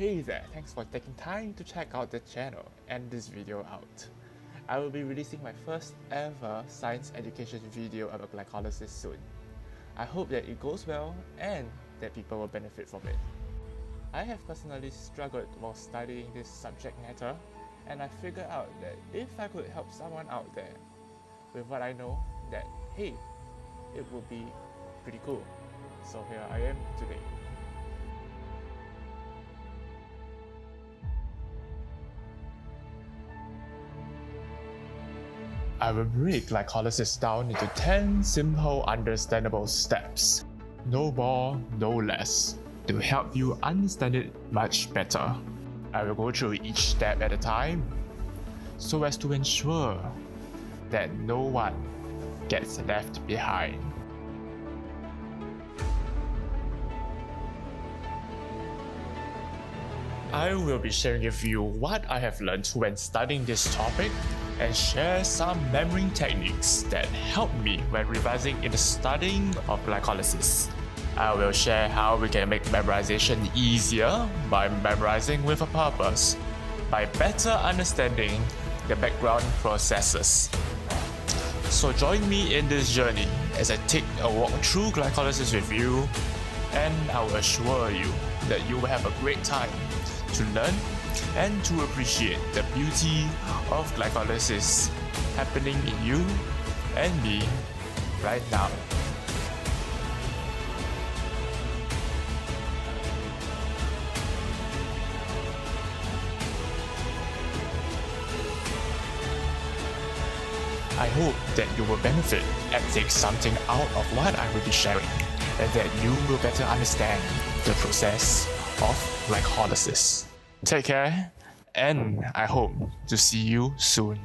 Hey there, thanks for taking time to check out the channel and this video out. I will be releasing my first ever science education video about glycolysis soon. I hope that it goes well and that people will benefit from it. I have personally struggled while studying this subject matter, and I figured out that if I could help someone out there with what I know, that hey, it would be pretty cool. So here I am today. I will break glycolysis down into 10 simple, understandable steps. No more, no less, to help you understand it much better. I will go through each step at a time, so as to ensure that no one gets left behind. I will be sharing with you what I have learned when studying this topic and share some memory techniques that helped me when revising in the studying of glycolysis. I will share how we can make memorization easier by memorizing with a purpose, by better understanding the background processes. So join me in this journey as I take a walk through glycolysis with you, and I will assure you that you will have a great time to learn and to appreciate the beauty of glycolysis happening in you and me right now. I hope that you will benefit and take something out of what I will be sharing, and that you will better understand the process of glycolysis. Take care, and I hope to see you soon.